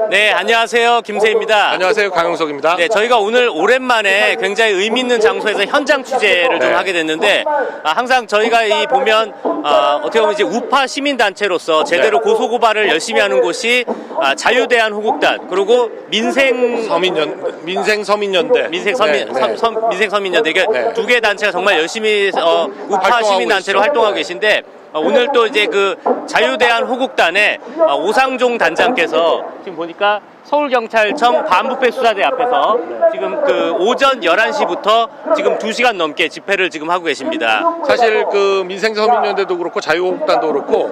네, 안녕하세요. 김세입니다. 안녕하세요. 강용석입니다. 네, 저희가 오늘 오랜만에 굉장히 의미 있는 장소에서 현장 취재를 좀 하게 됐는데, 항상 저희가 보면 어떻게 보면 이제 우파 시민단체로서 제대로 고소고발을 열심히 하는 곳이 자유대한호국단, 그리고 민생서민연대, 이게 두 개 단체가 정말 열심히 우파 시민단체로 활동하고 계신데, 오늘 또 이제 그 자유대한호국단의 오상종 단장께서 지금 보니까 서울경찰청 반부패수사대 앞에서 지금 그 오전 11시부터 지금 2시간 넘게 집회를 지금 하고 계십니다. 사실 그 민생서민연대도 그렇고 자유호국단도 그렇고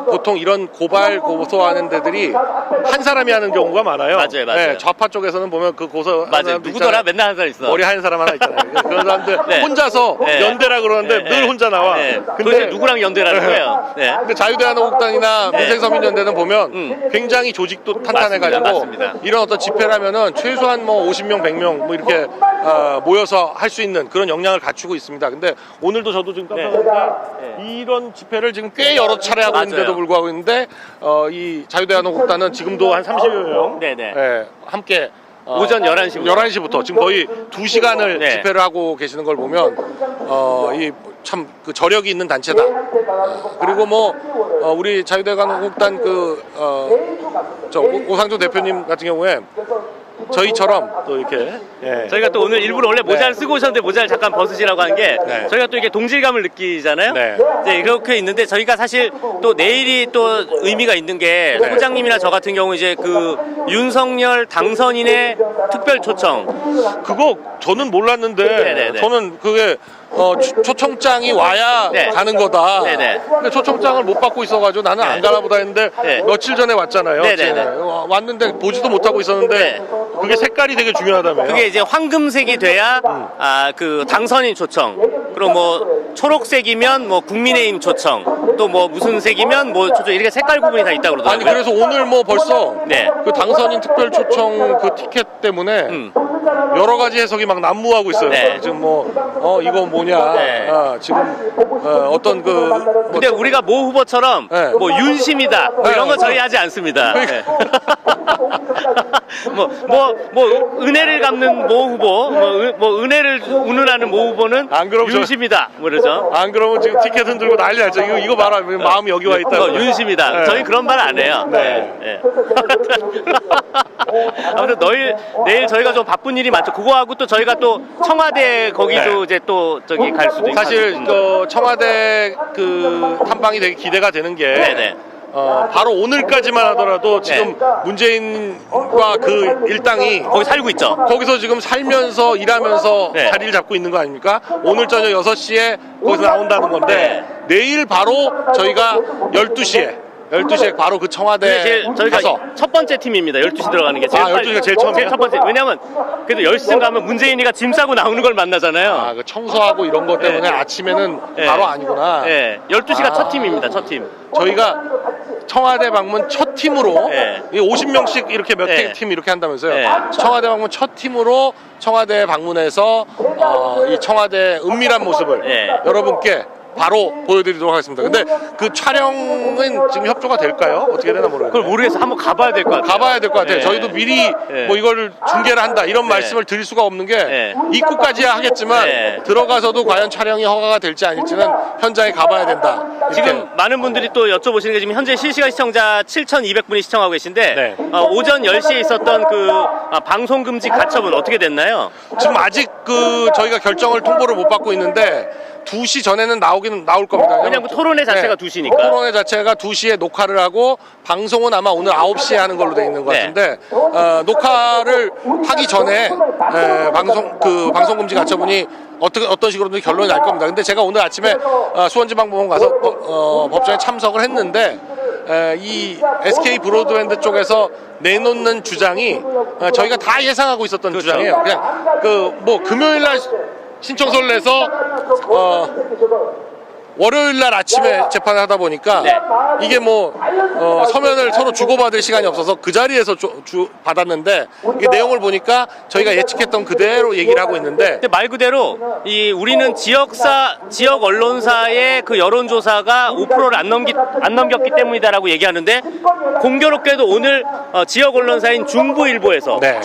보통 이런 고소하는 데들이 한 사람이 하는 경우가 많아요. 맞아요. 네, 좌파 쪽에서는 보면 그 맞아요. 누구더라 있잖아요. 맨날 한 사람 있어. 머리 하얀 사람 하나 있잖아요. 그런 사람들 네. 혼자서 연대라 그러는데 늘 혼자 나와. 근데 누구랑 연대라는 거예요? 네. 근데 자유대한호국단이나 민생서민연대는 보면 굉장히 조직도 탄탄해가지고 맞습니다. 이런 어떤 집회를 하면은 최소한 뭐 50명, 100명 뭐 이렇게 모여서 할 수 있는 그런 역량을 갖추고 있습니다. 근데 오늘도 저도 지금 깜짝 놀랐는데 이런 집회를 지금 꽤 여러 차례 하고 있는데도 불구하고 있는데 이 자유대한호국단은 지금도 한 30여 명 함께 오전 11시부터 지금 거의 2시간을 집회를 하고 계시는 걸 보면 이 참 그 저력이 있는 단체다. 그리고 뭐 우리 자유대한호국단 오상조 대표님 같은 경우에 저희처럼 또 이렇게 저희가 또 오늘 일부러 원래 모자를 쓰고 오셨는데 모자를 잠깐 벗으시라고 한 게 저희가 또 이렇게 동질감을 느끼잖아요. 네, 그렇게 있는데 저희가 사실 또 내일이 또 의미가 있는 게 소장님이나 저 같은 경우 이제 그 윤석열 당선인의 특별 초청 그거 저는 몰랐는데 저는 그게 초청장이 와야 가는 거다. 근데 초청장을 못 받고 있어가지고 나는 안 가나 보다 했는데 며칠 전에 왔잖아요. 왔는데 보지도 못하고 있었는데 그게 색깔이 되게 중요하다며요. 그게 이제 황금색이 돼야 그 당선인 초청, 그리고 뭐 초록색이면 뭐 국민의힘 초청, 또 뭐 무슨 색이면 뭐 초청, 이렇게 색깔 구분이 다 있다고 그러더라고요. 아니 그래서 오늘 뭐 벌써 그 당선인 특별 초청 그 티켓 때문에 여러 가지 해석이 막 난무하고 있어요. 지금 뭐 이거 뭐냐, 지금 어떤 근데 우리가 모 후보처럼 뭐 윤심이다 뭐 이런 거 저희 하지 않습니다. 뭐 은혜를 갚는 모 후보, 뭐 은혜를 운운하는 모 후보는 윤심이다 뭐 그러죠. 안 그러면 지금 티켓 흔들고 난리 났죠. 이거 봐라, 마음이 여기 와 있다. 윤심이다. 저희 그런 말 안 해요. 아무튼 내일 저희가 좀 바쁜 일이 많죠. 그거하고 또 저희가 또 청와대 거기도 이제 또 저기 갈 수도 있고. 사실 청와대 그 탐방이 되게 기대가 되는 게 바로 오늘까지만 하더라도 지금 문재인과 그 일당이 거기 살고 있죠. 거기서 지금 살면서 일하면서 자리를 잡고 있는 거 아닙니까? 오늘 저녁 6시에 거기서 나온다는 건데 내일 바로 저희가 12시에 바로 그 청와대 저희가 가서 첫 번째 팀입니다. 12시 들어가는 게 제일 12시가 제일 처음이에요? 제일 첫 번째. 왜냐면 그래도 10시쯤 가면 문재인이가 짐 싸고 나오는 걸 만나잖아요. 그 청소하고 이런 것 때문에 아침에는 바로 아니구나. 12시가 첫 팀입니다. 첫 팀. 저희가 청와대 방문 첫 팀으로 50명씩 이렇게 몇 팀 이렇게 한다면서요. 청와대 방문 첫 팀으로 청와대 방문해서 이 청와대 은밀한 모습을 여러분께 바로 보여드리도록 하겠습니다. 근데 그 촬영은 지금 협조가 될까요? 어떻게 되나 모르겠어요. 그걸 모르겠어요. 한번 가봐야 될 것 같아요. 가봐야 될 것 같아요. 저희도 미리 뭐 이걸 중계를 한다 이런 말씀을 드릴 수가 없는 게 입구까지야 하겠지만 들어가서도 과연 촬영이 허가가 될지 아닐지는 현장에 가봐야 된다. 지금 많은 분들이 또 여쭤보시는 게 지금 현재 실시간 시청자 7,200분이 시청하고 계신데 오전 10시에 있었던 그 방송금지 가처분 어떻게 됐나요? 지금 아직 저희가 결정을 통보를 못 받고 있는데 2시 전에는 나올 겁니다. 왜냐면 토론회 자체가 2시니까. 토론회 자체가 2시에 녹화를 하고 방송은 아마 오늘 9시에 하는 걸로 되어 있는 것 같은데 녹화를 하기 전에 방송금지 가처분이 어떤 식으로든 결론이 날 겁니다. 근데 제가 오늘 아침에 수원지방법원 가서 법정에 참석을 했는데 이 SK 브로드밴드 쪽에서 내놓는 주장이 저희가 다 예상하고 있었던 주장이에요. 그냥 뭐 금요일날 신청서를 내서 월요일 날 아침에 재판을 하다 보니까 네. 이게 뭐 서면을 서로 주고받을 시간이 없어서 그 자리에서 받았는데 이게 내용을 보니까 저희가 예측했던 그대로 얘기를 하고 있는데 근데 말 그대로 우리는 지역 언론사의 그 여론조사가 5%를 안 넘겼기 때문이다라고 얘기하는데 공교롭게도 오늘 지역 언론사인 중부일보에서 네.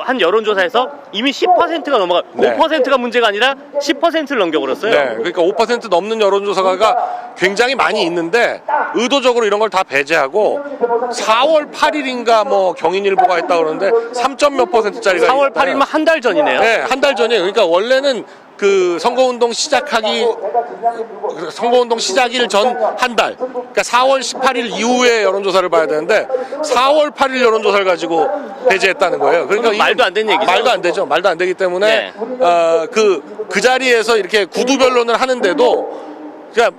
한 여론조사에서 이미 10%가 넘어가 네. 5%가 문제가 아니라 10%를 넘겨버렸어요. 네, 그러니까 5% 넘는 여론조사가 굉장히 많이 있는데 의도적으로 이런 걸 다 배제하고 4월 8일인가 뭐 경인일보가 했다 그러는데 3점 몇 %짜리가 4월 8일이면 한 달 전이네요. 네, 한 달 전이에요. 그러니까 원래는 그 선거운동 시작일 전 한 달, 그러니까 4월 18일 이후에 여론조사를 봐야 되는데 4월 8일 여론조사를 가지고 배제했다는 거예요. 그러니까 말도 안 되는 얘기죠. 말도 안 되죠. 말도 안 되기 때문에 네. 그 자리에서 이렇게 구두 변론을 하는데도 그냥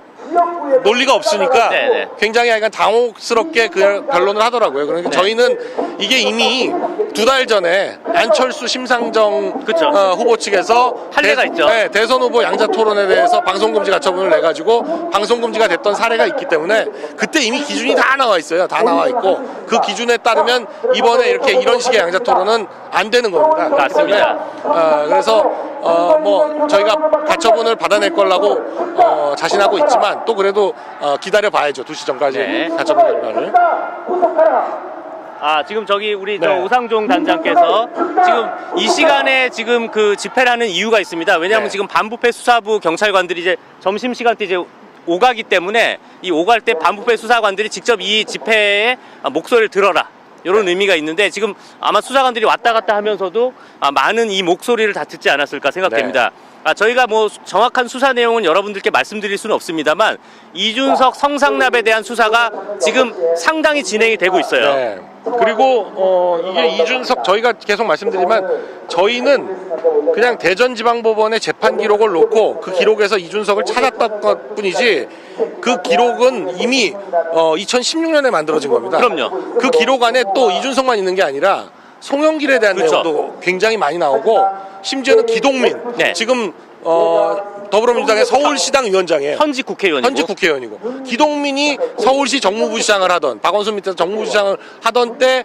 논리가 없으니까 네네. 굉장히 약간 당혹스럽게 그 변론을 하더라고요. 그러니까 네. 저희는 이게 이미 2달 전에 안철수 심상정 그쵸. 후보 측에서 판례가 있죠. 네, 대선 후보 양자 토론에 대해서 방송금지 가처분을 내가지고 방송금지가 됐던 사례가 있기 때문에 그때 이미 기준이 다 나와 있어요. 다 나와 있고 그 기준에 따르면 이번에 이런 식의 양자 토론은 안 되는 겁니다. 맞습니다. 그래서 뭐 저희가 가처분을 받아낼 거라고 자신하고 있지만 또 그래도 기다려 봐야죠. 2시 전까지 네. 가처분 결과를. 지금 저기 우리 네. 오상종 단장께서 지금 이 시간에 지금 그 집회를 하는 이유가 있습니다. 왜냐하면 네. 지금 반부패 수사부 경찰관들이 이제 점심시간 때 이제 오가기 때문에 이 오갈 때 반부패 수사관들이 직접 이 집회에 목소리를 들어라. 이런 의미가 있는데 지금 아마 수사관들이 왔다 갔다 하면서도 많은 이 목소리를 다 듣지 않았을까 생각됩니다. 저희가 뭐 정확한 수사 내용은 여러분들께 말씀드릴 수는 없습니다만 이준석 성상납에 대한 수사가 지금 상당히 진행이 되고 있어요. 네. 그리고 이게 이준석 저희가 계속 말씀드리지만 저희는 그냥 대전지방법원의 재판 기록을 놓고 그 기록에서 이준석을 찾았던 것 뿐이지 그 기록은 이미 2016년에 만들어진 겁니다. 그럼요. 그 기록 안에 또 이준석만 있는 게 아니라 송영길에 대한 그렇죠. 내용도 굉장히 많이 나오고 심지어는 기동민 네. 지금 더불어민주당의 서울시당 위원장이에요. 현직 국회의원이고. 현직 국회의원이고 기동민이 서울시 정무부시장을 하던 박원순 밑에서 정무부시장을 하던 때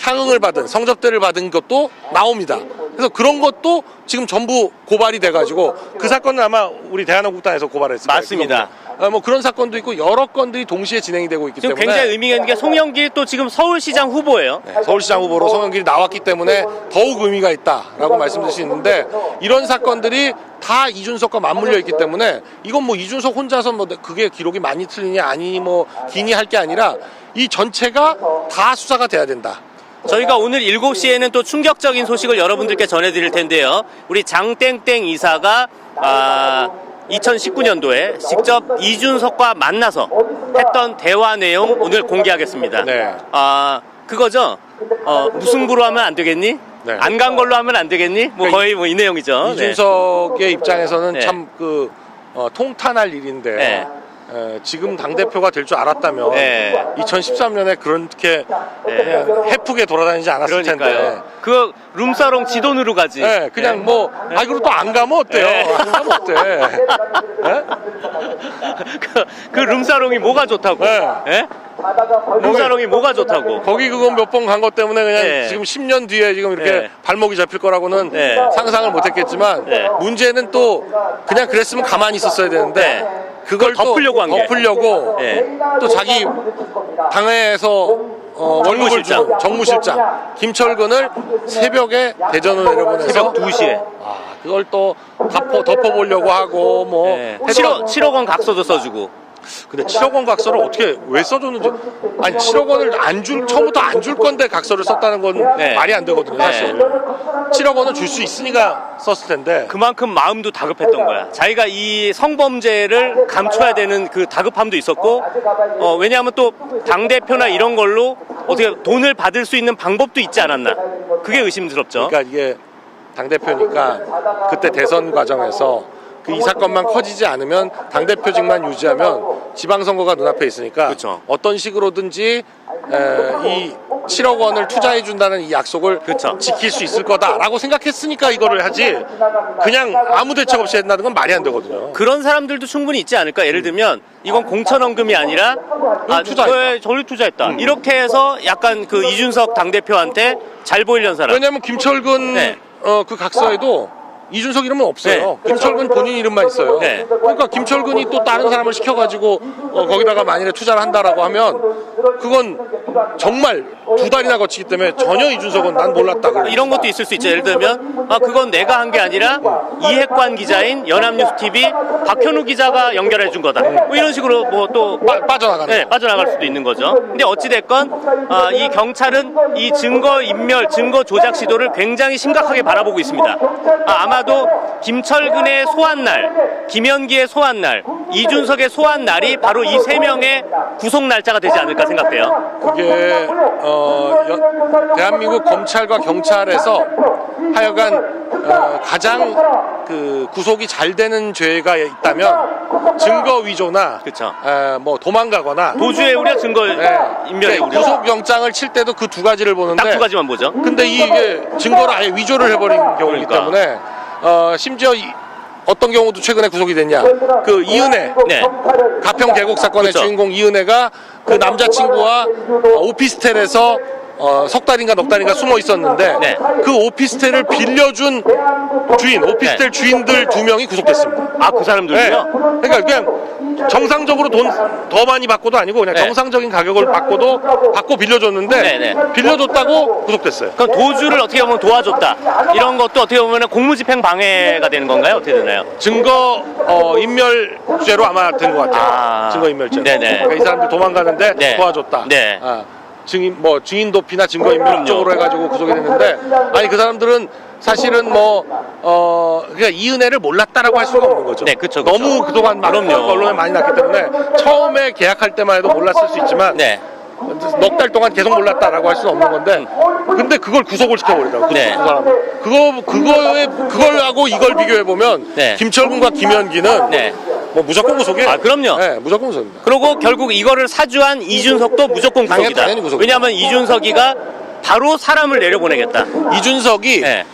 향응을 받은 성접대를 받은 것도 나옵니다. 그래서 그런 것도 지금 전부 고발이 돼가지고 그 사건은 아마 우리 대한민국당에서 고발했을 거예요. 맞습니다. 뭐 그런 사건도 있고 여러 건들이 동시에 진행이 되고 있기 지금 때문에 굉장히 의미가 있는 게 송영길 또 지금 서울시장 후보예요. 네, 서울시장 후보로 송영길이 나왔기 때문에 더욱 의미가 있다라고 말씀드릴 수 있는데 이런 사건들이 다 이준석과 맞물려 있기 때문에 이건 뭐 이준석 혼자서 뭐 그게 기록이 많이 틀리냐 아니 뭐 기니 할 게 아니라 이 전체가 다 수사가 돼야 된다. 저희가 오늘 7시에는 또 충격적인 소식을 여러분들께 전해드릴 텐데요. 우리 장땡땡 이사가 2019년도에 직접 이준석과 만나서 했던 대화 내용 오늘 공개하겠습니다. 네. 그거죠. 무승부로 하면 안 되겠니? 네. 안 간 걸로 하면 안 되겠니? 뭐 그러니까 거의 뭐 이 내용이죠. 이준석의 입장에서는 네. 참 통탄할 일인데 네. 지금 당대표가 될 줄 알았다면 네. 2013년에 그렇게 그냥 해프게 돌아다니지 않았을 텐데 그러니까요. 그 룸사롱 지돈으로 가지. 네, 그냥 뭐 그리고 또 안 가면 어때요? 네. 안 가면 어때? 네? 그 룸사롱이 뭐가 좋다고? 네. 예? 룸사롱이 뭐가 좋다고? 거기 그거 몇 번 간 것 때문에 그냥 네. 지금 10년 뒤에 지금 이렇게 네. 발목이 잡힐 거라고는 네. 상상을 못했겠지만 네. 문제는 또 그냥 그랬으면 가만히 있었어야 되는데 네. 그걸 또 덮으려고 한 게. 덮으려고 네. 또 자기 당에서 월급을 주는 정무실장 김철근을 새벽에 대전으로 내려보내서 새벽 2시에. 그걸 또 덮어보려고 하고 뭐 네. 7억 원 각서도 써주고. 근데 7억 원 각서를 어떻게 왜 써줬는지 아니 7억 원을 처음부터 안 줄 건데 각서를 썼다는 건 네. 말이 안 되거든요 사실. 7억 원은 줄 수 있으니까 썼을 텐데 그만큼 마음도 다급했던 거야. 자기가 이 성범죄를 감춰야 되는 그 다급함도 있었고, 왜냐하면 또 당대표나 이런 걸로 어떻게 돈을 받을 수 있는 방법도 있지 않았나. 그게 의심스럽죠. 그러니까 이게 당대표니까 그때 대선 과정에서 이 사건만 커지지 않으면 당대표직만 유지하면 지방선거가 눈앞에 있으니까 그쵸. 어떤 식으로든지 이 7억 원을 투자해 준다는 이 약속을 그쵸. 지킬 수 있을 거다라고 생각했으니까 이거를 하지 그냥 아무 대책 없이 한다는 건 말이 안 되거든요. 그런 사람들도 충분히 있지 않을까? 예를 들면 이건 공천원금이 아니라 투자했다. 저를 투자했다. 이렇게 해서 약간 그 이준석 당대표한테 잘 보이려는 사람. 왜냐하면 김철근 네. 그 각서에도 이준석 이름은 없어요. 네. 김철근 본인 이름만 있어요. 네. 그러니까 김철근이 또 다른 사람을 시켜가지고 거기다가 만일에 투자를 한다라고 하면 그건 정말 2달이나 거치기 때문에 전혀 이준석은 난 몰랐다. 이런 것도 있을 수 있죠. 예를 들면 그건 내가 한 게 아니라 이핵관 기자인 연합뉴스TV 박현우 기자가 연결해 준 거다. 뭐 이런 식으로 뭐 또 빠져나가는. 네, 빠져나갈 수도 있는 거죠. 근데 어찌 됐건 이 경찰은 이 증거 인멸, 증거 조작 시도를 굉장히 심각하게 바라보고 있습니다. 아마도 김철근의 소환 날, 김현기의 소환 날, 이준석의 소환 날이 바로 이 세 명의 구속 날짜가 되지 않을까 생각돼요. 그게 대한민국 검찰과 경찰에서 하여간 가장 그 구속이 잘 되는 죄가 있다면 증거 위조나 그쵸. 뭐 도망가거나 도주의 우려, 증거 인멸의 우려. 구속 영장을 칠 때도 그 두 가지를 보는데 딱 두 가지만 보죠. 근데 이게 증거를 아예 위조를 해버린 경우이기 그러니까. 때문에 심지어 어떤 경우도 최근에 구속이 됐냐 그 이은혜 네. 가평 계곡 사건의 그쵸. 주인공 이은혜가 그 남자친구와 오피스텔에서 석 달인가 넉 달인가 숨어 있었는데 네. 그 오피스텔을 빌려준 주인 오피스텔 주인들 2명이 구속됐습니다. 그 사람들은요? 그러니까 그냥 정상적으로 돈 더 많이 받고도 아니고 그냥 네. 정상적인 가격을 받고 빌려줬는데 네, 네. 빌려줬다고 구속됐어요. 그럼 도주를 어떻게 보면 도와줬다. 이런 것도 어떻게 보면 공무집행 방해가 되는 건가요? 어떻게 되나요? 증거 인멸죄로 아마 된 것 같아요. 증거 인멸죄. 네네. 그러니까 이 사람들 도망가는데 네. 도와줬다. 네. 증인 도피나 증거 인멸 그럼요. 쪽으로 해가지고 구속이 됐는데 아니 그 사람들은 사실은 그러니까 이은혜를 몰랐다라고 할 수가 없는 거죠. 네, 그쵸. 너무 그동안 막 그럼요. 언론에 많이 났기 때문에 처음에 계약할 때만 해도 몰랐을 수 있지만 네. 넉 달 동안 계속 몰랐다라고 할 수는 없는 건데 근데 그걸 구속을 시켜버리더라고. 네. 그 사람. 그걸 하고 이걸 비교해 보면 네. 김철근과 김현기는 네. 뭐 무조건 구속이에요. 그럼요. 네, 무조건 구속입니다. 그리고 결국 이거를 사주한 이준석도 무조건 구속이다. 당연히 구속이다. 왜냐하면 이준석이가 바로 사람을 내려보내겠다. 이준석이 네.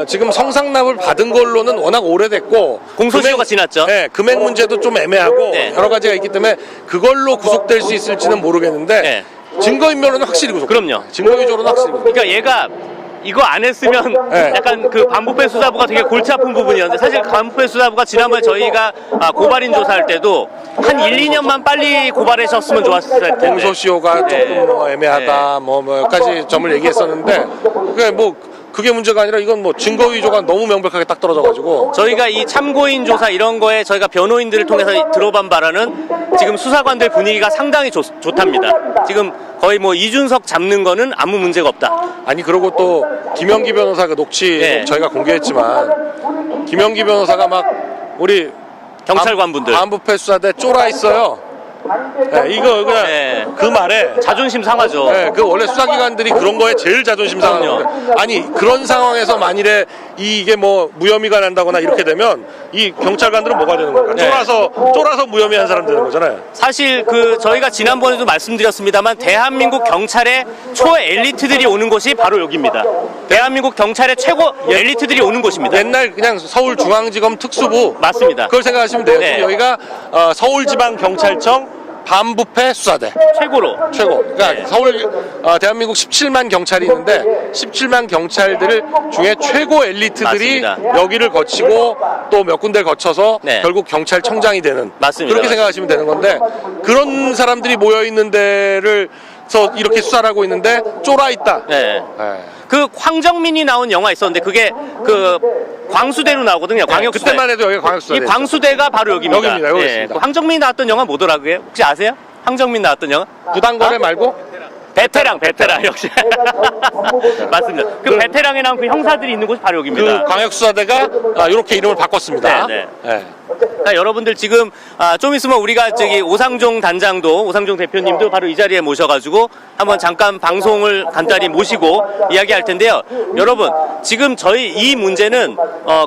지금 성상납을 받은 걸로는 워낙 오래됐고 공소시효가 지났죠. 네, 금액 문제도 좀 애매하고 네. 여러 가지가 있기 때문에 그걸로 구속될 수 있을지는 모르겠는데 네. 증거인멸은 확실히 구속. 그럼요. 증거위조로는 확실히 구속. 그러니까 얘가 이거 안 했으면 네. 약간 그 반부패 수사부가 되게 골치 아픈 부분이었는데 사실 반부패 수사부가 지난번에 저희가 고발인 조사할 때도 한 1, 2년만 빨리 고발하셨으면 좋았을 텐데. 공소시효가 네. 조금 뭐 애매하다 뭐 몇 가지 점을 얘기했었는데 그게 문제가 아니라 이건 뭐 증거 위조가 너무 명백하게 딱 떨어져가지고 저희가 이 참고인 조사 이런 거에 저희가 변호인들을 통해서 들어본 바라는 지금 수사관들 분위기가 상당히 좋답니다. 지금 거의 뭐 이준석 잡는 거는 아무 문제가 없다. 아니 그리고 또 김영기 변호사 그 녹취 네. 저희가 공개했지만 김영기 변호사가 막 우리 경찰관분들 반부패 수사대 쫄아 있어요. 네, 이거 그냥 네. 그 말에 자존심 상하죠. 네, 그 원래 수사기관들이 그런 거에 제일 자존심 상하는데 아니 그런 상황에서 만일에 이게 뭐 무혐의가 난다거나 이렇게 되면 이 경찰관들은 뭐가 되는 겁니까? 네. 쫄아서 무혐의한 사람 되는 거잖아요. 사실 그 저희가 지난번에도 말씀드렸습니다만 대한민국 경찰의 초엘리트들이 오는 곳이 바로 여기입니다. 대한민국 경찰의 최고 엘리트들이 오는 곳입니다. 옛날 그냥 서울중앙지검 특수부 맞습니다. 그걸 생각하시면 돼요. 네. 지금 여기가 서울지방경찰청 반부패 수사대 최고로. 최고. 그러니까 네. 대한민국 17만 경찰이 있는데 17만 경찰들 중에 최고 엘리트들이 맞습니다. 여기를 거치고 또 몇 군데를 거쳐서 네. 결국 경찰청장이 되는 맞습니다. 그렇게 생각하시면 되는 건데 그런 사람들이 모여 있는 데를서 이렇게 수사를 하고 있는데 쫄아 있다. 네. 네. 그 황정민이 나온 영화 있었는데 그게 그 광수대로 나오거든요. 광역수대. 그때만 해도 여기가 광역수사대. 이 광수대가 바로 여기입니다. 여기입니다. 여기 있습니다. 그 황정민이 나왔던 영화 뭐더라고요? 혹시 아세요? 황정민 나왔던 영화? 부당거래 말고 베테랑 역시 맞습니다. 그 베테랑에 나온 그 형사들이 있는 곳이 바로 여기입니다. 그 광역수사대가 이렇게 이름을 바꿨습니다. 네, 네. 여러분들 지금 좀 있으면 우리가 저기 오상종 단장도 오상종 대표님도 바로 이 자리에 모셔가지고 한번 잠깐 방송을 간단히 모시고 이야기할 텐데요. 여러분 지금 저희 이 문제는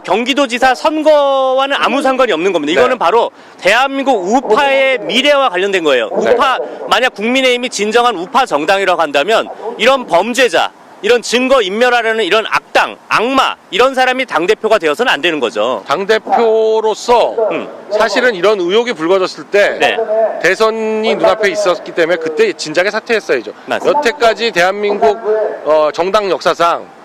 경기도지사 선거와는 아무 상관이 없는 겁니다. 이거는 바로 대한민국 우파의 미래와 관련된 거예요. 우파 만약 국민의힘이 진정한 우파 정당이라고 한다면 이런 범죄자 이런 증거 인멸하려는 이런 악당, 악마 이런 사람이 당대표가 되어서는 안 되는 거죠. 당대표로서 사실은 이런 의혹이 불거졌을 때 네. 대선이 눈앞에 있었기 때문에 그때 진작에 사퇴했어야죠. 맞습니다. 여태까지 대한민국 정당 역사상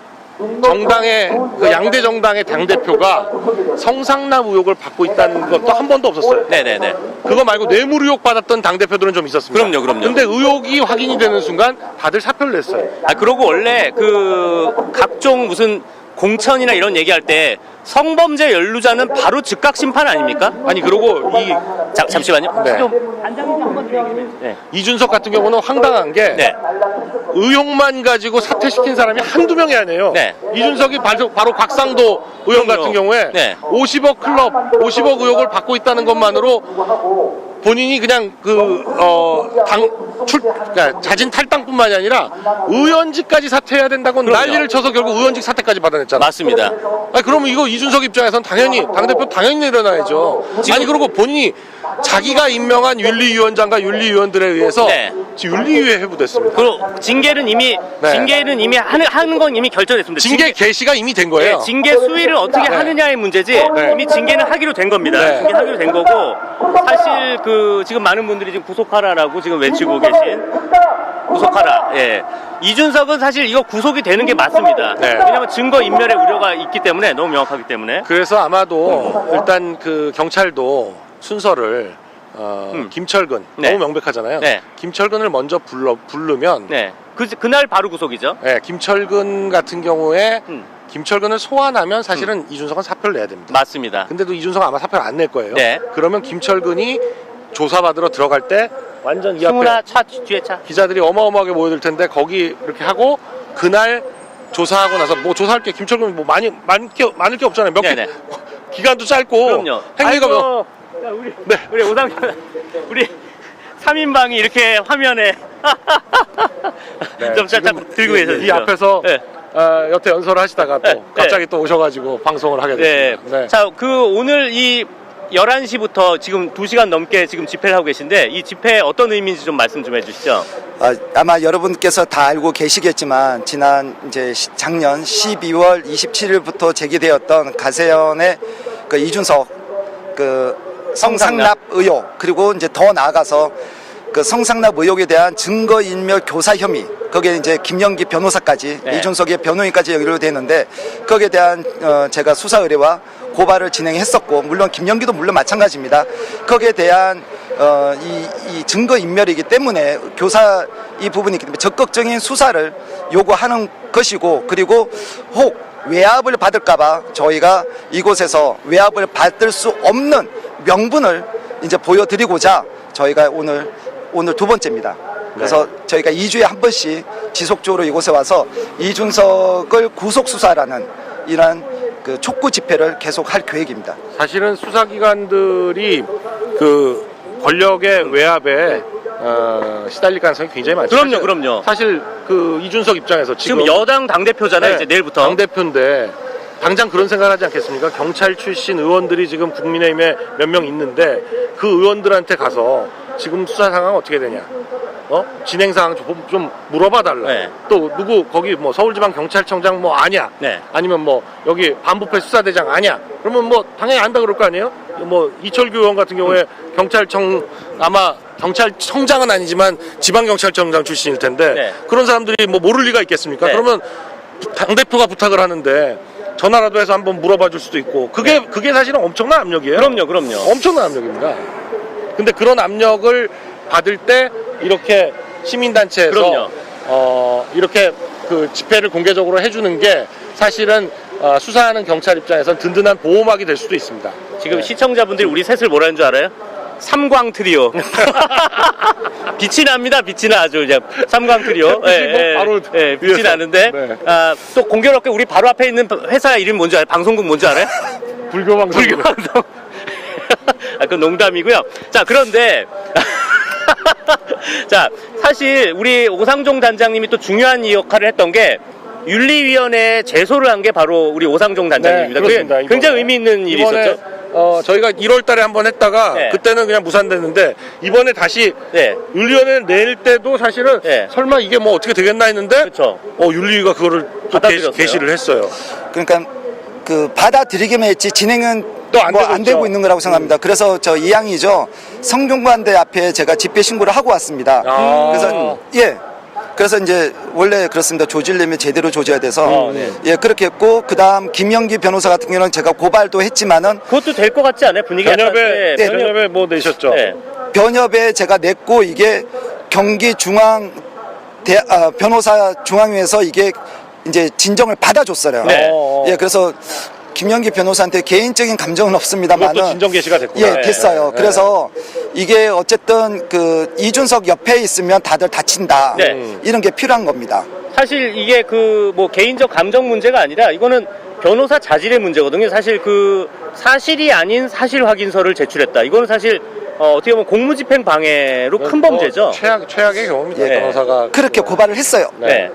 정당의 그 양대 정당의 당대표가 성상납 의혹을 받고 있다는 것도 한 번도 없었어요. 네네네. 그거 말고 뇌물 의혹 받았던 당대표들은 좀 있었습니다. 그럼요. 근데 의혹이 확인이 되는 순간 다들 사표를 냈어요. 그러고 원래 그 각종 무슨 공천이나 이런 얘기할 때 성범죄 연루자는 바로 즉각 심판 아닙니까? 아니 그리고 잠시만요. 네. 좀 단장님 한번 얘기해 주세요. 이준석 같은 경우는 황당한 게 네. 의혹만 가지고 사퇴시킨 사람이 한두 명이 아니에요. 네. 이준석이 바로 곽상도 의원 그럼요. 같은 경우에 네. 50억 클럽, 50억 의혹을 받고 있다는 것만으로 본인이 그냥 그러니까 자진 탈당뿐만이 아니라 의원직까지 사퇴해야 된다고 난리를 쳐서 결국 의원직 사퇴까지 받아냈잖아요. 맞습니다. 그러면 이거 이준석 입장에서는 당연히 당대표 당연히 내려놔야죠. 아니 그리고 본인이 자기가 임명한 윤리위원장과 윤리위원들에 의해서 네. 지금 윤리위에 해부됐습니다. 그리고 징계는 이미 하는 건 이미 결정됐습니다. 징계 개시가 이미 된 거예요. 네, 징계 수위를 어떻게 하느냐의 문제지 네. 이미 징계는 하기로 된 겁니다. 네. 징계하기로 된 거고 사실 지금 많은 분들이 지금 구속하라라고 지금 외치고 계신 구속하라. 예. 이준석은 사실 이거 구속이 되는 게 맞습니다. 네. 왜냐하면 증거 인멸의 우려가 있기 때문에 너무 명확하기 때문에. 그래서 아마도 일단 그 경찰도 순서를 김철근 네. 너무 명백하잖아요. 네. 김철근을 먼저 부르면 네. 그날 바로 구속이죠. 네, 김철근 같은 경우에 김철근을 소환하면 사실은 이준석은 사표를 내야 됩니다. 맞습니다. 근데도 이준석은 아마 사표를 안 낼 거예요. 네. 그러면 김철근이 조사받으러 들어갈 때 완전 이 앞에 승훈아 차 뒤에 차. 기자들이 어마어마하게 모여들 텐데 거기 이렇게 하고 그날 조사하고 나서 뭐 조사할 게 김철근 뭐 많을 게 없잖아요. 몇 개 네네. 기간도 짧고 그럼요. 행위가 뭐 야, 네. 우리 오상현 우리 3인방이 이렇게 화면에 좀 살짝 들고 계셨죠. 이 앞에서 네. 여태 연설을 하시다가 또 네. 갑자기 또 오셔가지고 방송을 하게 네. 됐습니다. 네. 자, 오늘 이 11시부터 지금 2시간 넘게 지금 집회를 하고 계신데 이 집회 어떤 의미인지 좀 말씀 좀 해주시죠. 아마 여러분께서 다 알고 계시겠지만 지난 작년 12월 27일부터 제기되었던 가세연의 그 이준석 그 성상납 의혹 그리고 이제 더 나아가서 그 성상납 의혹에 대한 증거인멸 교사 혐의 거기에 이제 김영기 변호사까지 네. 이준석의 변호인까지 연루되는데 거기에 대한 제가 수사 의뢰와 고발을 진행했었고 물론 김영기도 물론 마찬가지입니다. 거기에 대한 이 증거 인멸이기 때문에 교사 이 부분이 있기 때문에 적극적인 수사를 요구하는 것이고 그리고 혹 외압을 받을까봐 저희가 이곳에서 외압을 받을 수 없는 명분을 이제 보여드리고자 저희가 오늘 두 번째입니다. 그래서 저희가 2주에 한 번씩 지속적으로 이곳에 와서 이준석을 구속 수사라는 이러한 그 촉구 집회를 계속할 계획입니다. 사실은 수사기관들이 그 권력의 외압에 시달릴 가능성이 굉장히 많죠. 그럼요. 사실 그 이준석 입장에서 지금 여당 당대표잖아요. 이제 내일부터. 당대표인데 당장 그런 생각을 하지 않겠습니까? 경찰 출신 의원들이 지금 국민의힘에 몇 명 있는데 그 의원들한테 가서 지금 수사 상황 어떻게 되냐? 진행 상황 좀 물어봐 달라. 네. 또 누구 거기 뭐 서울지방경찰청장 뭐 아냐? 네. 아니면 뭐 여기 반부패 수사대장 아냐? 그러면 뭐 당연히 안다 그럴 거 아니에요? 뭐 이철규 의원 같은 경우에 경찰청 아마 경찰청장은 아니지만 지방경찰청장 출신일 텐데 네. 그런 사람들이 뭐 모를 리가 있겠습니까? 네. 그러면 당대표가 부탁을 하는데 전화라도 해서 한번 물어봐 줄 수도 있고 그게 사실은 엄청난 압력이에요. 그럼요. 엄청난 압력입니다. 근데 그런 압력을 받을 때 이렇게 시민단체에서 그럼요. 이렇게 그 집회를 공개적으로 해주는 게 사실은 수사하는 경찰 입장에선 든든한 보호막이 될 수도 있습니다. 지금 시청자분들이 우리 셋을 뭐라는 줄 알아요? 삼광 트리오. 빛이 납니다. 빛이 나 아주 그냥 삼광 트리오. 바로 빛이 위에서. 나는데 네. 또 공교롭게 우리 바로 앞에 있는 회사 이름 뭔지 알아요? 방송국 뭔지 알아요? 불교방송. 불교방송. 그건 농담이고요. 자, 그런데 자, 사실 우리 오상종 단장님이 또 중요한 역할을 했던 게 윤리위원회에 제소를 한 게 바로 우리 오상종 단장님입니다. 네, 그렇습니다. 그게 굉장히 의미 있는 일이 있었죠. 저희가 1월 달에 한번 했다가 네. 그때는 그냥 무산됐는데 이번에 다시 네. 윤리위원회 낼 때도 사실은 네. 설마 이게 뭐 어떻게 되겠나 했는데 그렇죠. 윤리위가 그거를 또 받아들였어요. 게시를 했어요. 그러니까 그 받아들이기만 했지 진행은 또 안 뭐 되고 안 있죠. 되고 있는 거라고 생각합니다. 그래서 저 이양이죠. 성균관대 앞에 제가 집회 신고를 하고 왔습니다. 그래서 그래서 이제 원래 그렇습니다. 조지려면 제대로 조져야 돼서 네. 그렇게 했고 그다음 김영기 변호사 같은 경우는 제가 고발도 했지만은 그것도 될 것 같지 않아요? 분위기가 변협에 네, 변협에 뭐 내셨죠? 네. 변협에 제가 냈고 이게 경기 중앙 변호사 중앙위에서 이게 이제 진정을 받아줬어요. 네. 그래서 김영기 변호사한테 개인적인 감정은 없습니다만은 그것도 진정 게시가 됐구나. 됐어요. 네. 그래서 이게 어쨌든 그 이준석 옆에 있으면 다들 다친다. 네. 이런 게 필요한 겁니다. 사실 이게 그 뭐 개인적 감정 문제가 아니라 이거는 변호사 자질의 문제거든요. 사실 그 사실이 아닌 사실 확인서를 제출했다. 이거는 사실 어떻게 보면 공무집행 방해로 큰 범죄죠. 최악의 경우입니다. 네. 변호사가 그렇게 고발을 했어요. 네.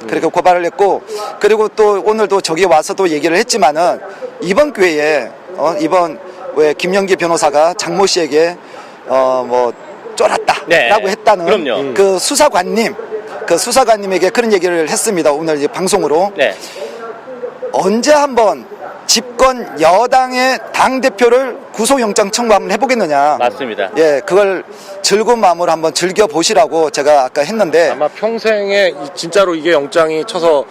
그렇게 고발을 했고 그리고 또 오늘도 저기 와서도 얘기를 했지만은 이번 기회에 이번 왜 김영기 변호사가 장모 씨에게 뭐 쫄았다라고 네. 했다는 그럼요. 그 수사관님에게 그런 얘기를 했습니다. 오늘 이제 방송으로 네. 언제 한번 집권 여당의 당대표를 구속영장 청구 한번 해보겠느냐. 맞습니다. 그걸 즐거운 마음으로 한번 즐겨보시라고 제가 아까 했는데 아마 평생에 진짜로 이게 영장이 쳐서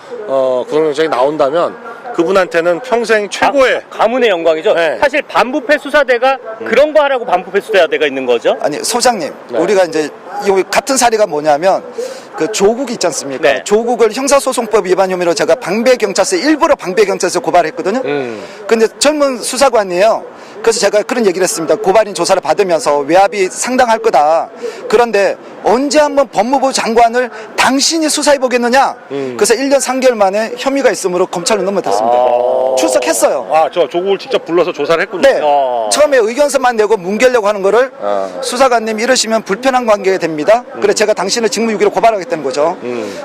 구속영장이 나온다면 그분한테는 평생 최고의 가문의 영광이죠. 네. 사실 반부패 수사대가 그런 거 하라고 반부패 수사대가 있는 거죠. 아니 소장님 네. 우리가 이제 이 같은 사례가 뭐냐면 그 조국 있지 않습니까? 네. 조국을 형사소송법 위반 혐의로 제가 방배경찰서 일부러 방배경찰서 고발했거든요. 근데 젊은 수사관이에요. 그래서 제가 그런 얘기를 했습니다. 고발인 조사를 받으면서 외압이 상당할 거다. 그런데 언제 한번 법무부 장관을 당신이 수사해보겠느냐? 그래서 1년 3개월 만에 혐의가 있으므로 검찰로 넘어졌습니다. 출석했어요. 저 조국을 직접 불러서 조사를 했군요. 네. 처음에 의견서만 내고 뭉개려고 하는 거를 아. 수사관님 이러시면 불편한 관계가 됩니다. 그래 제가 당신을 직무유기로 고발하겠다는 거죠.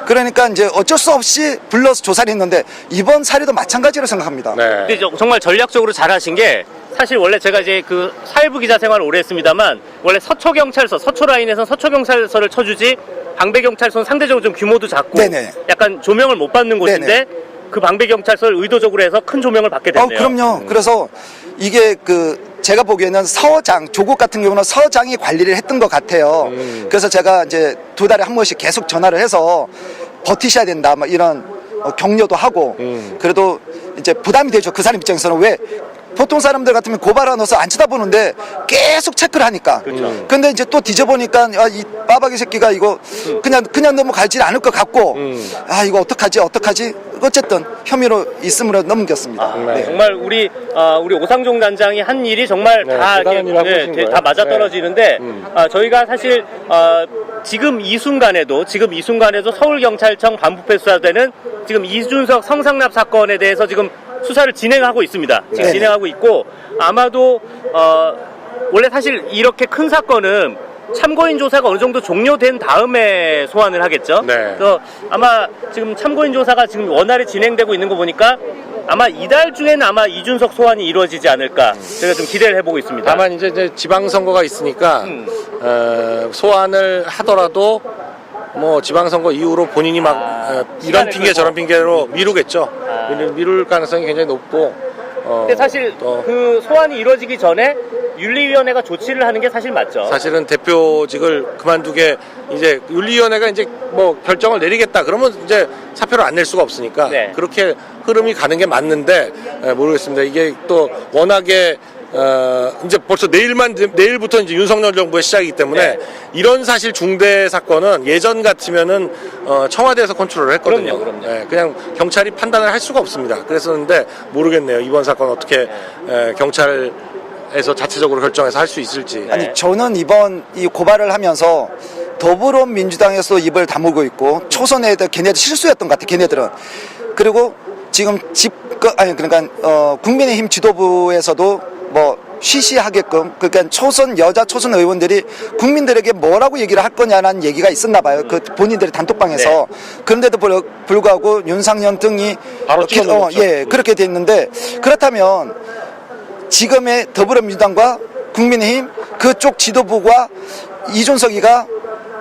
그러니까 이제 어쩔 수 없이 불러서 조사를 했는데 이번 사례도 마찬가지로 생각합니다. 네. 근데 정말 전략적으로 잘하신 게 사실 원래 제가 이제 그 사회부 기자 생활을 오래 했습니다만 원래 서초경찰서, 서초라인에서 서초경찰서를 쳐주지 방배경찰서는 상대적으로 좀 규모도 작고 네네. 약간 조명을 못 받는 곳인데 네네. 그 방배경찰서를 의도적으로 해서 큰 조명을 받게 됐네요. 그럼요. 그래서 이게 제가 보기에는 서장, 조국 같은 경우는 서장이 관리를 했던 것 같아요. 그래서 제가 이제 2달에 한 번씩 계속 전화를 해서 버티셔야 된다, 막 이런 격려도 하고 그래도 이제 부담이 되죠. 그 사람 입장에서는 왜 보통 사람들 같으면 고발하 넣어서 안 쳐다보는데 계속 체크를 하니까. 그렇죠. 근데 이제 또 뒤져보니까 이 빠박이 새끼가 이거 그냥 넘어가지 않을 것 같고 이거 어떡하지 어쨌든 혐의로 있음으로 넘겼습니다. 네. 정말 우리 오상종 단장이 한 일이 정말 네, 다 대단한 일을 하고 계신 거예요. 다 맞아떨어지는데 저희가 사실 지금 이 순간에도 서울경찰청 반부패 수사대는 지금 이준석 성상납 사건에 대해서 지금 수사를 진행하고 있습니다. 지금 네. 진행하고 있고 아마도 원래 사실 이렇게 큰 사건은 참고인 조사가 어느 정도 종료된 다음에 소환을 하겠죠. 네. 그래서 아마 지금 참고인 조사가 지금 원활히 진행되고 있는 거 보니까 아마 이달 중에는 아마 이준석 소환이 이루어지지 않을까 제가 좀 기대를 해보고 있습니다. 다만 이제 지방선거가 있으니까 소환을 하더라도 뭐 지방선거 이후로 본인이 막 이런 핑계 저런 핑계로 미루겠죠. 미룰 가능성이 굉장히 높고. 근데 사실 그 소환이 이루어지기 전에 윤리위원회가 조치를 하는 게 사실 맞죠. 사실은 대표직을 그만두게 이제 윤리위원회가 이제 뭐 결정을 내리겠다 그러면 이제 사표를 안 낼 수가 없으니까 네. 그렇게 흐름이 가는 게 맞는데 모르겠습니다. 이게 또 워낙에 이제 벌써 내일부터 이제 윤석열 정부의 시작이기 때문에 네. 이런 사실 중대 사건은 예전 같으면은 청와대에서 컨트롤을 했거든요. 그럼요. 네, 그냥 경찰이 판단을 할 수가 없습니다. 그랬었는데 모르겠네요. 이번 사건 어떻게 경찰에서 자체적으로 결정해서 할 수 있을지. 아니 저는 이번 이 고발을 하면서 더불어민주당에서 입을 다물고 있고 초선에 대해 걔네들 실수였던 것 같아. 걔네들은. 그리고 지금 그러니까 국민의힘 지도부에서도 뭐 쉬쉬하게끔, 그러니까 여자 초선 의원들이 국민들에게 뭐라고 얘기를 할 거냐라는 얘기가 있었나 봐요. 그 본인들의 단톡방에서. 그런데도 불구하고 윤상현 등이 바로 찍어놓았죠. 그렇게 됐는데, 그렇다면 지금의 더불어민주당과 국민의힘 그쪽 지도부가 이준석이가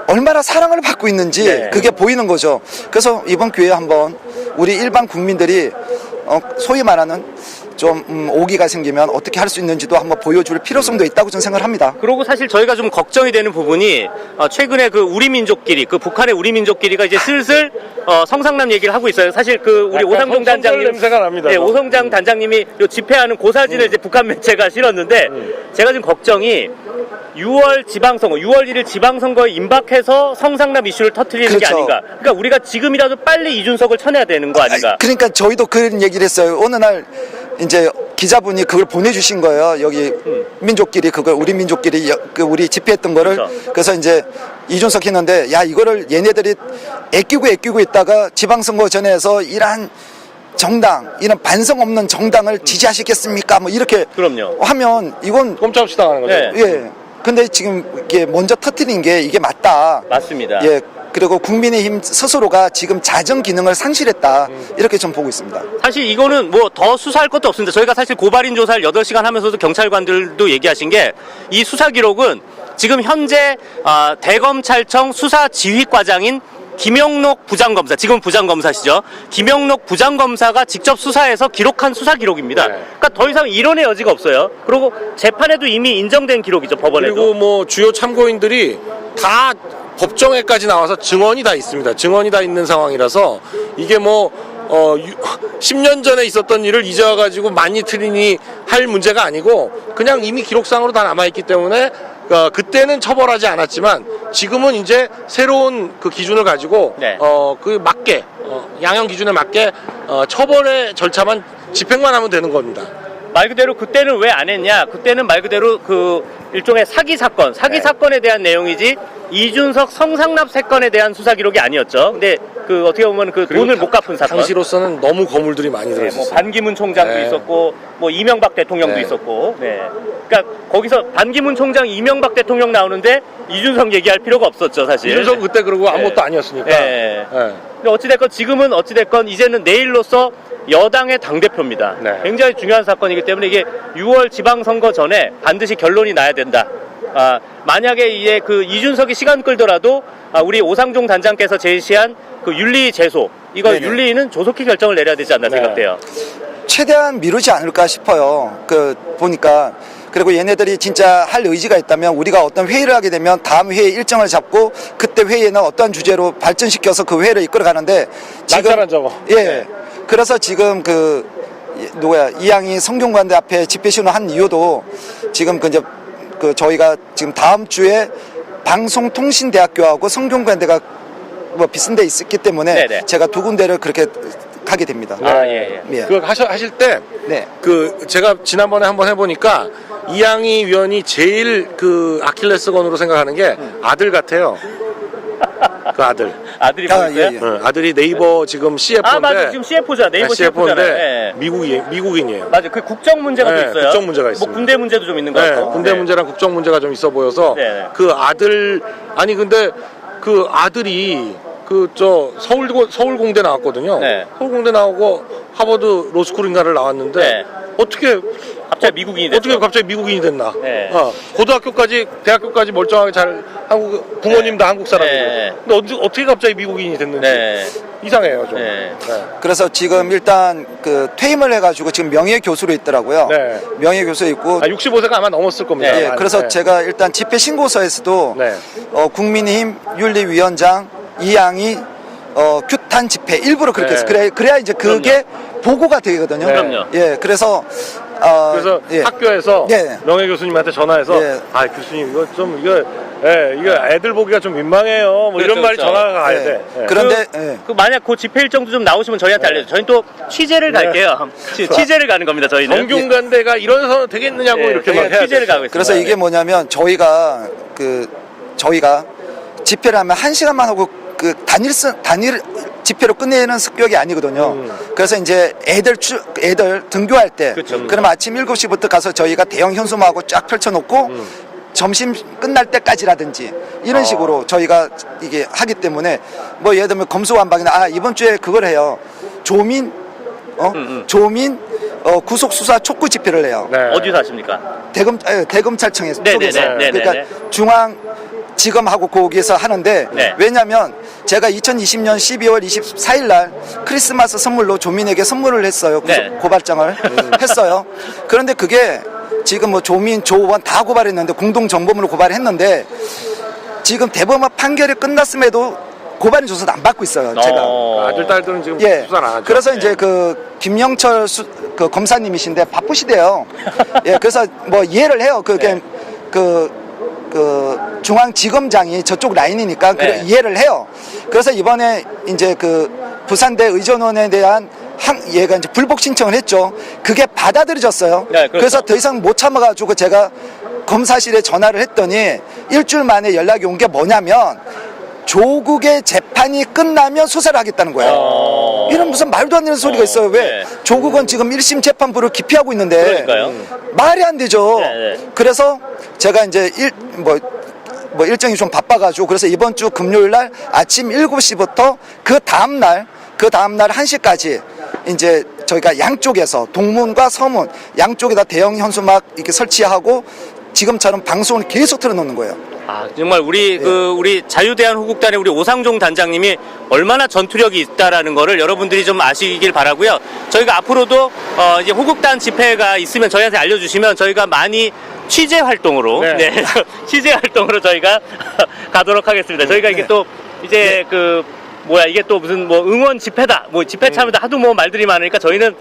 얼마나 사랑을 받고 있는지 그게 보이는 거죠. 그래서 이번 기회에 한번 우리 일반 국민들이 소위 말하는 좀 오기가 생기면 어떻게 할 수 있는지도 한번 보여줄 필요성도 있다고 저는 생각을 합니다. 그리고 사실 저희가 좀 걱정이 되는 부분이 최근에 그 우리 민족끼리, 그 북한의 우리 민족끼리가 이제 슬슬 성상남 얘기를 하고 있어요. 사실 그 우리 오상종 단장님, 냄새가 납니다. 네, 오성장 단장님이 요 집회하는 그 사진을 이제 북한 매체가 실었는데 제가 지금 걱정이 6월 지방선거, 6월 1일 지방선거에 임박해서 성상남 이슈를 터뜨리는 게 그렇죠. 아닌가. 그러니까 우리가 지금이라도 빨리 이준석을 쳐내야 되는 거 아닌가. 그러니까 저희도 그런 얘기를 했어요. 어느 날 이제 기자분이 그걸 보내주신 거예요. 여기 민족끼리 그걸 우리 민족끼리 우리 집회했던 거를. 그렇죠. 그래서 이제 이준석 했는데 야 이거를 얘네들이 애끼고 있다가 지방선거 전에서 이러한 정당, 이런 반성 없는 정당을 지지하시겠습니까? 뭐 이렇게 그럼요. 하면 이건 꼼짝없이 당하는 거죠. 네. 예. 근데 지금 이게 먼저 터뜨린 게 이게 맞다. 맞습니다. 예. 그리고 국민의힘 스스로가 지금 자정 기능을 상실했다. 이렇게 좀 보고 있습니다. 사실 이거는 뭐 더 수사할 것도 없습니다. 저희가 사실 고발인 조사를 8시간 하면서도 경찰관들도 얘기하신 게 이 수사 기록은 지금 현재 대검찰청 수사지휘과장인 김영록 부장검사, 지금 부장검사시죠. 김영록 부장검사가 직접 수사해서 기록한 수사 기록입니다. 네. 그러니까 더 이상 이론의 여지가 없어요. 그리고 재판에도 이미 인정된 기록이죠, 법원에도. 그리고 뭐 주요 참고인들이 다 법정에까지 나와서 증언이 다 있습니다. 증언이 다 있는 상황이라서 이게 뭐 10년 전에 있었던 일을 이제 와가지고 많이 틀리니 할 문제가 아니고 그냥 이미 기록상으로 다 남아있기 때문에 그때는 처벌하지 않았지만 지금은 이제 새로운 그 기준을 가지고 네. 그 맞게 양형 기준에 맞게 처벌의 절차만 집행만 하면 되는 겁니다. 말 그대로 그때는 왜 안 했냐? 그때는 말 그대로 그 일종의 사기 네. 사건에 대한 내용이지 이준석 성상납 사건에 대한 수사 기록이 아니었죠. 근데 그 어떻게 보면 그 돈을 못 갚은 사건. 당시로서는 너무 거물들이 많이 네, 들어있었어요. 뭐 반기문 총장도 네. 있었고 뭐 이명박 대통령도 네. 있었고. 네. 그러니까 거기서 반기문 총장, 이명박 대통령 나오는데 이준석 얘기할 필요가 없었죠, 사실. 이준석 그때 그러고 아무것도 아니었으니까. 네. 네. 근데 어찌됐건 지금은 어찌됐건 이제는 내일로서 여당의 당대표입니다. 네. 굉장히 중요한 사건이기 때문에 이게 6월 지방선거 전에 반드시 결론이 나야 된다. 만약에 이제 그 이준석이 시간 끌더라도 우리 오상종 단장께서 제시한 그 윤리 제소, 이거 네네. 윤리는 조속히 결정을 내려야 되지 않나 네. 생각돼요. 최대한 미루지 않을까 싶어요. 보니까. 그리고 얘네들이 진짜 할 의지가 있다면 우리가 어떤 회의를 하게 되면 다음 회의 일정을 잡고 그때 회의에는 어떠한 주제로 발전시켜서 그 회의를 이끌어 가는데 날짜는 적어. 예. 네. 그래서 지금 이양이 성균관대 앞에 집회 시위한 이유도 지금 저희가 지금 다음 주에 방송통신대학교하고 성균관대가 뭐 비슷한 데 있기 때문에 네네. 제가 두 군데를 그렇게 가게 됩니다. 예. 예. 그거 하실 때, 네. 제가 지난번에 한번 해보니까, 이양희 위원이 제일 아킬레스건으로 생각하는 게 아들 같아요. 그 아들. 아들이 보였어요? 예. 아들이 네이버 지금 CF인데. 맞아. 지금 CF죠. 네이버 CF잖아요. 예. 미국인이에요. 맞아. 그 국정 문제가 또 네, 있어요. 국정 문제가 뭐 있습니다. 군대 문제도 좀 있는 것 네, 같고. 군대 문제랑 국정 문제가 좀 있어 보여서 네. 그 아들 근데 그 아들이 서울공대 나왔거든요. 네. 서울공대 나오고 하버드 로스쿨인가를 나왔는데 네. 어떻게 갑자기 미국인이 됐죠. 어떻게 갑자기 미국인이 됐나? 네. 대학교까지 멀쩡하게 잘 부모님 다 한국 사람이고. 네. 근데 어떻게 갑자기 미국인이 됐는지 네. 이상해요 좀. 네. 그래서 지금 일단 퇴임을 해가지고 지금 명예교수로 있더라고요. 네. 명예교수에 있고 65세가 아마 넘었을 겁니다. 예, 아마. 그래서 네. 제가 일단 집회 신고서에서도 네. 국민의힘 윤리위원장 이양이 규탄 집회 일부러 그렇게 해서 네. 그래야 이제 그게 보고가 되거든요. 네. 그럼요. 예, 그래서 예. 학교에서 네. 명예 교수님한테 전화해서 네. 교수님 이거 애들 보기가 좀 민망해요. 뭐 그렇죠, 이런 말이 그렇죠. 전화가 가야 예. 돼. 예. 그런데 예. 만약 그 집회 일정도 좀 나오시면 저희한테 알려주세요. 저희는 또 취재를 갈게요. 취재를 가는 겁니다, 저희는. 성균관대가 이런 선언 되겠느냐고 네, 이렇게 막 저희가 해야 취재를 돼. 가고 있습니다. 그래서 이게 뭐냐면 저희가 집회를 하면 1시간만 하고 집회로 끝내는 습격이 아니거든요. 그래서 이제 애들 등교할 때 그쵸. 그럼 아침 7시부터 가서 저희가 대형 현수막하고 쫙 펼쳐놓고 점심 끝날 때까지라든지 이런 식으로 저희가 이게 하기 때문에 뭐 예를 들면 검수완박이나 이번 주에 그걸 해요. 조민 구속 수사 촉구 집회를 해요. 네. 어디서 하십니까? 대검찰청에서 네네네. 쪽에서 네네네. 그러니까 중앙지검하고 거기에서 하는데 네. 왜냐하면 제가 2020년 12월 24일 날 크리스마스 선물로 조민에게 선물을 했어요. 네. 고발장을 했어요. 그런데 그게 지금 뭐 조민, 조원 다 고발했는데 공동정범으로 고발했는데 지금 대법원 판결이 끝났음에도 고발인 조사도 안 받고 있어요. 제가. 아들 딸들은 지금 예. 수사를 안 하죠. 그래서 이제 그 김영철 그 검사님이신데 바쁘시대요. 예. 그래서 뭐 이해를 해요. 그게 그 중앙지검장이 저쪽 라인이니까 네. 이해를 해요. 그래서 이번에 이제 그 부산대 의전원에 대한 얘가 이제 불복 신청을 했죠. 그게 받아들여졌어요. 네, 그렇죠. 그래서 더 이상 못 참아가지고 제가 검사실에 전화를 했더니 일주일 만에 연락이 온 게 뭐냐면 조국의 재판이 끝나면 수사를 하겠다는 거예요. 이런 무슨 말도 안 되는 소리가 있어요. 왜? 네. 조국은 지금 1심 재판부를 기피하고 있는데 그러니까요. 말이 안 되죠. 네, 네. 그래서 제가 이제 일정이 좀 바빠가지고 그래서 이번 주 금요일 날 아침 7시부터 그 다음날 1시까지 이제 저희가 양쪽에서 동문과 서문 양쪽에다 대형 현수막 이렇게 설치하고 지금처럼 방송을 계속 틀어놓는 거예요. 정말 우리 우리 자유대한 호국단의 우리 오상종 단장님이 얼마나 전투력이 있다라는 거를 여러분들이 좀 아시길 바라고요. 저희가 앞으로도 이제 호국단 집회가 있으면 저희한테 알려주시면 저희가 많이 취재 활동으로 취재 활동으로 저희가 가도록 하겠습니다. 저희가 이게 또 이제 이게 또 무슨 뭐 응원 집회다, 뭐 집회 참여다 하도 뭐 말들이 많으니까 저희는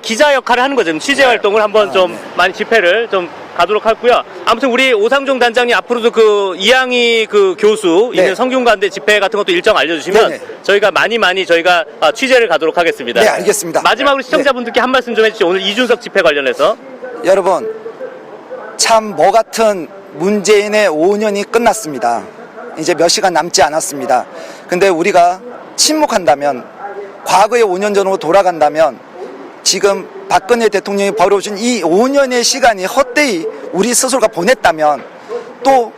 기자 역할을 하는 거죠. 취재 활동을 한번 좀 많이 집회를 좀 가도록 하고요. 아무튼 우리 오상종 단장님 앞으로도 그 이양희 그 교수 있는 성균관대 집회 같은 것도 일정 알려주시면 저희가 많이 저희가 취재를 가도록 하겠습니다. 네, 알겠습니다. 마지막으로 시청자분들께 한 말씀 좀 해주시죠. 오늘 이준석 집회 관련해서. 여러분, 참 뭐 같은 문재인의 5년이 끝났습니다. 이제 몇 시간 남지 않았습니다. 근데 우리가 침묵한다면, 과거의 5년 전으로 돌아간다면 지금 박근혜 대통령이 벌어준 이 5년의 시간이 헛되이 우리 스스로가 보냈다면 또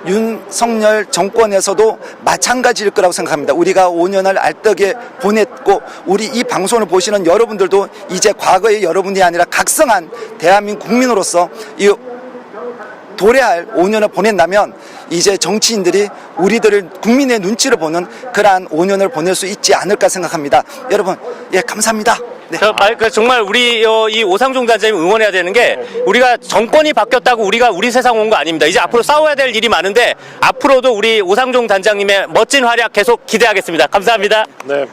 윤석열 정권에서도 마찬가지일 거라고 생각합니다. 우리가 5년을 알뜰하게 보냈고 우리 이 방송을 보시는 여러분들도 이제 과거의 여러분이 아니라 각성한 대한민국 국민으로서 이 도래할 5년을 보낸다면 이제 정치인들이 우리들을 국민의 눈치를 보는 그러한 5년을 보낼 수 있지 않을까 생각합니다. 여러분, 감사합니다. 네. 정말 우리 이 오상종 단장님 응원해야 되는 게 우리가 정권이 바뀌었다고 우리 세상 온 거 아닙니다. 이제 앞으로 싸워야 될 일이 많은데 앞으로도 우리 오상종 단장님의 멋진 활약 계속 기대하겠습니다. 감사합니다. 네.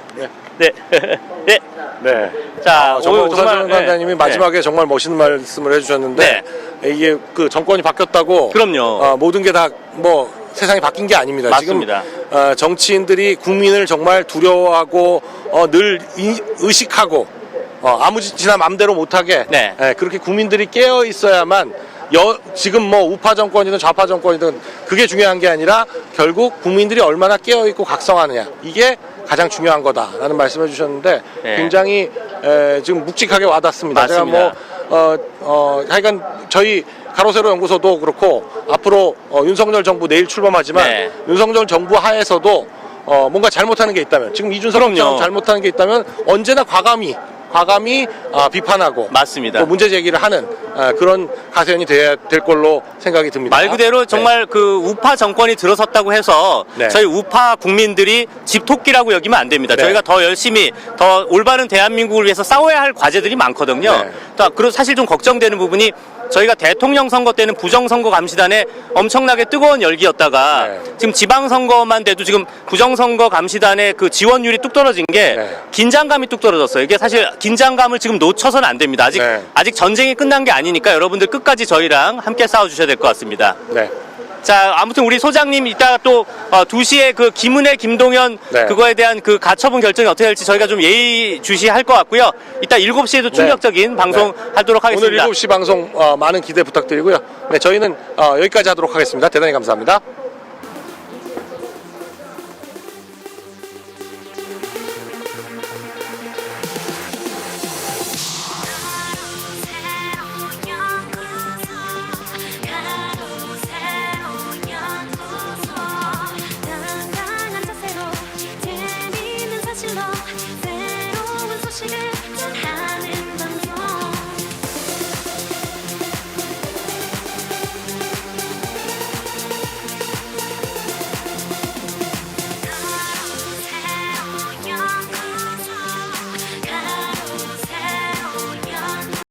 자, 정말 오상종 단장님이 마지막에 정말 멋있는 말씀을 해주셨는데 이게 그 정권이 바뀌었다고 그럼요. 모든 게 다 뭐 세상이 바뀐 게 아닙니다. 맞습니다. 지금 정치인들이 국민을 정말 두려워하고 늘 의식하고 아무 짓이나 맘대로 못하게 그렇게 국민들이 깨어 있어야만 지금 뭐 우파 정권이든 좌파 정권이든 그게 중요한 게 아니라 결국 국민들이 얼마나 깨어 있고 각성하느냐 이게 가장 중요한 거다라는 말씀을 해주셨는데 굉장히 지금 묵직하게 와닿습니다. 맞습니다. 제가 하여간 저희 가로세로 연구소도 그렇고 앞으로 윤석열 정부 내일 출범하지만 윤석열 정부 하에서도 뭔가 잘못하는 게 있다면 지금 이준석처럼 잘못하는 게 있다면 언제나 과감히 비판하고 맞습니다. 또 문제 제기를 하는 그런 가세연이 돼야 될 걸로 생각이 듭니다. 말 그대로 정말 그 우파 정권이 들어섰다고 해서 저희 우파 국민들이 집토끼라고 여기면 안 됩니다. 저희가 더 열심히 더 올바른 대한민국을 위해서 싸워야 할 과제들이 많거든요. 그리고 사실 좀 걱정되는 부분이 저희가 대통령 선거 때는 부정선거 감시단에 엄청나게 뜨거운 열기였다가 지금 지방선거만 돼도 지금 부정선거 감시단의 그 지원율이 뚝 떨어진 게 긴장감이 뚝 떨어졌어요. 이게 사실 긴장감을 지금 놓쳐서는 안 됩니다. 아직 전쟁이 끝난 게 아니니까 여러분들 끝까지 저희랑 함께 싸워주셔야 될 것 같습니다. 자, 아무튼 우리 소장님 이따 또 2시에 그 김은혜, 김동연 그거에 대한 그 가처분 결정이 어떻게 될지 저희가 좀 예의주시할 것 같고요. 이따 7시에도 충격적인 방송 하도록 하겠습니다. 오늘 7시 방송 많은 기대 부탁드리고요. 저희는 여기까지 하도록 하겠습니다. 대단히 감사합니다.